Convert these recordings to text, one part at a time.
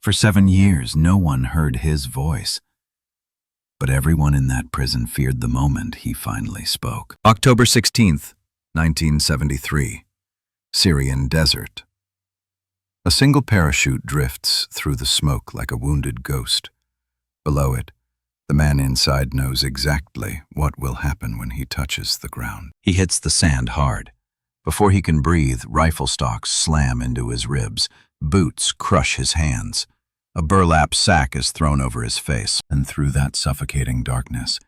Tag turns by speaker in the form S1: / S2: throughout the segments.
S1: For 7 years, no one heard his voice. But everyone in that prison feared the moment he finally spoke. October 16th, 1973. Syrian desert. A single parachute drifts through the smoke like a wounded ghost. Below it, the man inside knows exactly what will happen when he touches the ground. He hits the sand hard. Before he can breathe, rifle stocks slam into his ribs. Boots crush his hands. A burlap sack is thrown over his face, and through that suffocating darkness,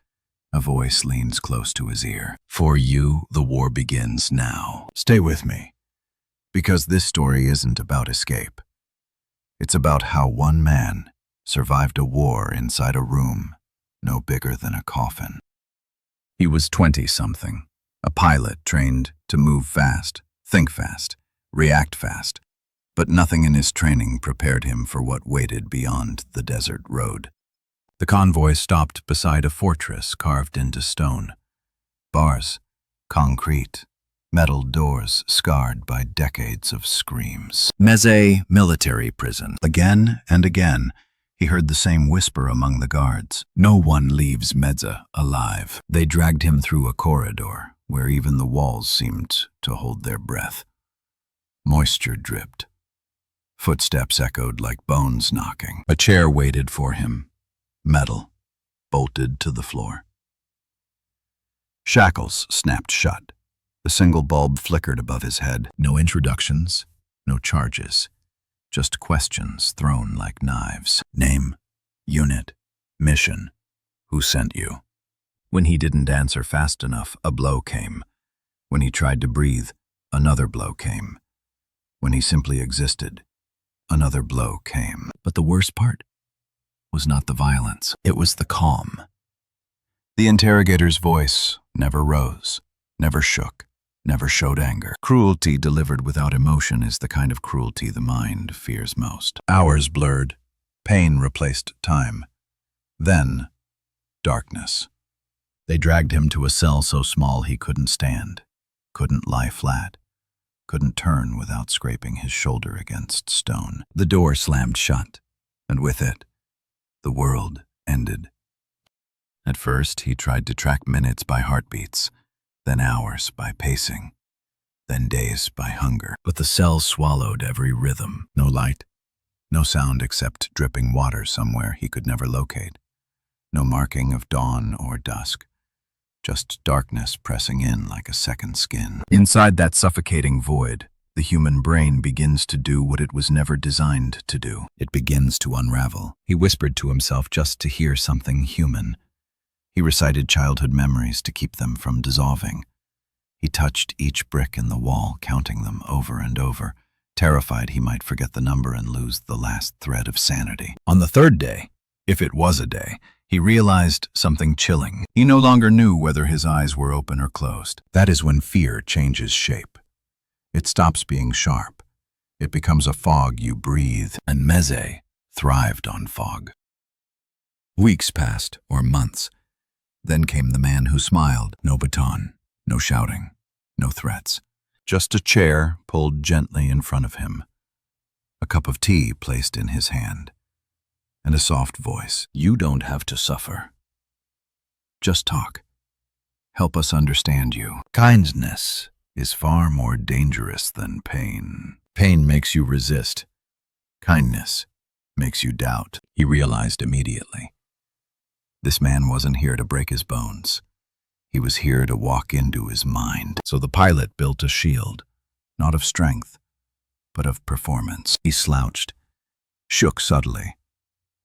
S1: a voice leans close to his ear. For you, the war begins now. Stay with me, because this story isn't about escape. It's about how one man survived a war inside a room no bigger than a coffin. He was 20-something, a pilot trained to move fast, think fast, react fast. But nothing in his training prepared him for what waited beyond the desert road. The convoy stopped beside a fortress carved into stone. Bars, concrete, metal doors scarred by decades of screams. Meze military prison. Again and again, he heard the same whisper among the guards. No one leaves Meze alive. They dragged him through a corridor where even the walls seemed to hold their breath. Moisture dripped. Footsteps echoed like bones knocking. A chair waited for him, metal, bolted to the floor. Shackles snapped shut. The single bulb flickered above his head. No introductions, no charges, just questions thrown like knives. Name, unit, mission, who sent you? When he didn't answer fast enough, a blow came. When he tried to breathe, another blow came. When he simply existed, another blow came. But the worst part was not the violence. It was the calm. The interrogator's voice never rose, never shook, never showed anger. Cruelty delivered without emotion is the kind of cruelty the mind fears most. Hours blurred. Pain replaced time. Then, darkness. They dragged him to a cell so small he couldn't stand, couldn't lie flat, couldn't turn without scraping his shoulder against stone. The door slammed shut, and with it, the world ended. At first, he tried to track minutes by heartbeats, then hours by pacing, then days by hunger. But the cell swallowed every rhythm. No light, no sound except dripping water somewhere he could never locate. No marking of dawn or dusk. Just darkness pressing in like a second skin. Inside that suffocating void, the human brain begins to do what it was never designed to do. It begins to unravel. He whispered to himself just to hear something human. He recited childhood memories to keep them from dissolving. He touched each brick in the wall, counting them over and over, terrified he might forget the number and lose the last thread of sanity. On the third day, if it was a day, he realized something chilling. He no longer knew whether his eyes were open or closed. That is when fear changes shape. It stops being sharp. It becomes a fog you breathe, and Meze thrived on fog. Weeks passed, or months. Then came the man who smiled. No baton, no shouting, no threats. Just a chair pulled gently in front of him. A cup of tea placed in his hand. And a soft voice. You don't have to suffer. Just talk. Help us understand you. Kindness is far more dangerous than pain. Pain makes you resist. Kindness makes you doubt. He realized immediately. This man wasn't here to break his bones. He was here to walk into his mind. So the pilot built a shield, not of strength, but of performance. He slouched, shook subtly,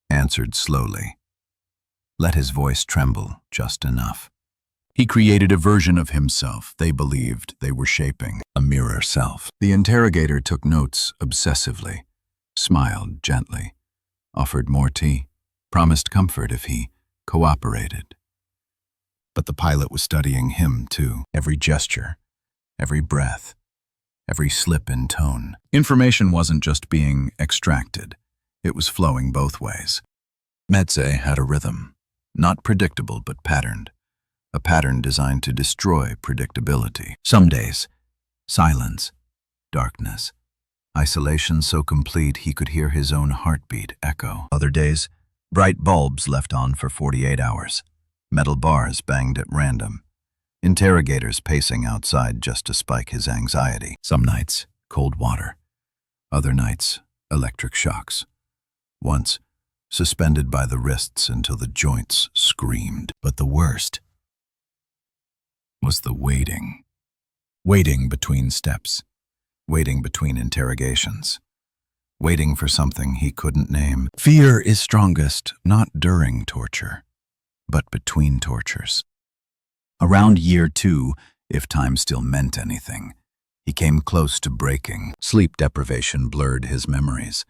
S1: answered slowly. Let his voice tremble just enough. He created a version of himself they believed they were shaping, a mirror self. The interrogator took notes obsessively, smiled gently, offered more tea, promised comfort if he cooperated. But the pilot was studying him too, every gesture, every breath, every slip in tone. Information wasn't just being extracted. It was flowing both ways. Meze had a rhythm, not predictable but patterned, a pattern designed to destroy predictability. Some days, silence, darkness, Isolation so complete he could hear his own heartbeat echo. Other days, bright bulbs left on for 48 hours. Metal bars banged at random. Interrogators pacing outside just to spike his anxiety. Some nights, cold water. Other nights, electric shocks. Once, suspended by the wrists until the joints screamed. But the worst was the waiting. Waiting between steps. Waiting between interrogations. Waiting for something he couldn't name. Fear is strongest not during torture, but between tortures. Around year 2, if time still meant anything, he came close to breaking. Sleep deprivation blurred his memories.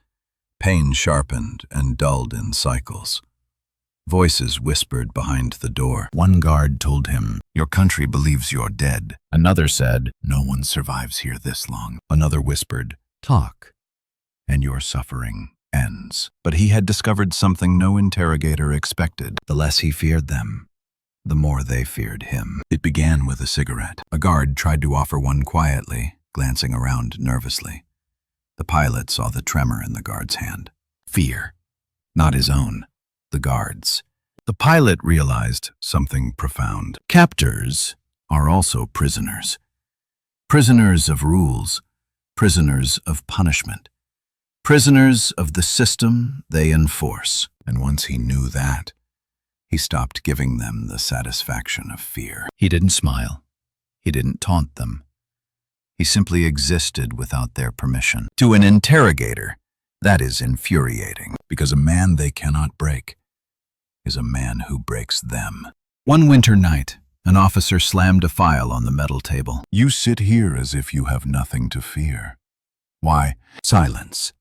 S1: Pain sharpened and dulled in cycles. Voices whispered behind the door. One guard told him, "Your country believes you're dead." Another said, "No one survives here this long." Another whispered, "Talk, and your suffering ends." But he had discovered something no interrogator expected. The less he feared them, the more they feared him. It began with a cigarette. A guard tried to offer one quietly, glancing around nervously. The pilot saw the tremor in the guard's hand. Fear, not his own, the guard's. The pilot realized something profound. Captors are also prisoners. Prisoners of rules, prisoners of punishment, prisoners of the system they enforce. And once he knew that, he stopped giving them the satisfaction of fear. He didn't smile. He didn't taunt them. He simply existed without their permission. To an interrogator, that is infuriating, because a man they cannot break is a man who breaks them. One winter night, an officer slammed a file on the metal table. "You sit here as if you have nothing to fear." "Why?" Silence.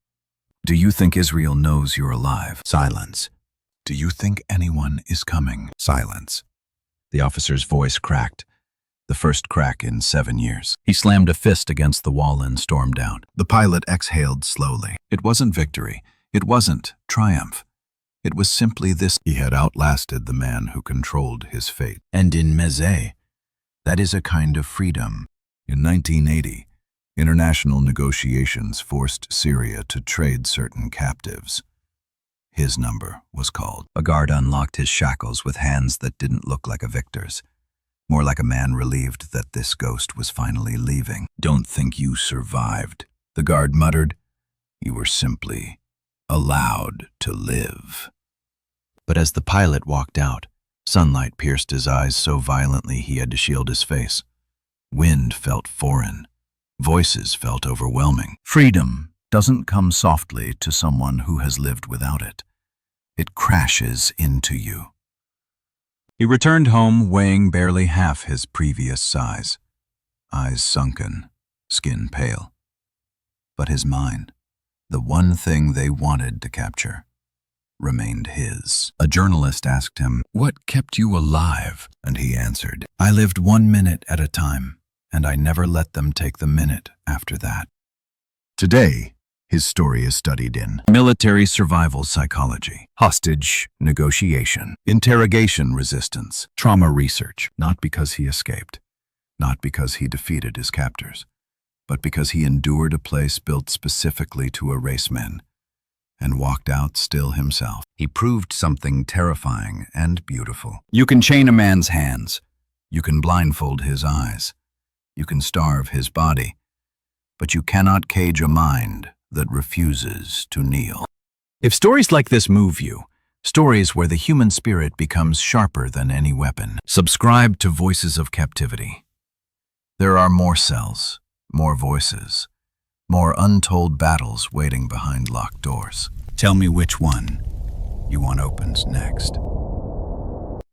S1: "Do you think Israel knows you're alive?" Silence. "Do you think anyone is coming?" Silence. The officer's voice cracked, the first crack in 7 years. He slammed a fist against the wall and stormed out. The pilot exhaled slowly. It wasn't victory. It wasn't triumph. It was simply this: he had outlasted the man who controlled his fate. And in Meze, that is a kind of freedom. In 1980, international negotiations forced Syria to trade certain captives. His number was called. A guard unlocked his shackles with hands that didn't look like a victor's, more like a man relieved that this ghost was finally leaving. "Don't think you survived," the guard muttered. "You were simply allowed to live." But as the pilot walked out, sunlight pierced his eyes so violently he had to shield his face. Wind felt foreign. Voices felt overwhelming. Freedom doesn't come softly to someone who has lived without it. It crashes into you. He returned home weighing barely half his previous size. Eyes sunken, skin pale. But his mind, the one thing they wanted to capture, remained his. A journalist asked him, "What kept you alive?" And he answered, "I lived 1 minute at a time, and I never let them take the minute after that." Today, his story is studied in military survival psychology, hostage negotiation, interrogation resistance, trauma research, not because he escaped, not because he defeated his captors, but because he endured a place built specifically to erase men, and walked out still himself. He proved something terrifying and beautiful. You can chain a man's hands. You can blindfold his eyes. You can starve his body. But you cannot cage a mind that refuses to kneel. If stories like this move you, stories where the human spirit becomes sharper than any weapon, subscribe to Voices of Captivity. There are more cells, more voices, more untold battles waiting behind locked doors. Tell me which one you want opened next.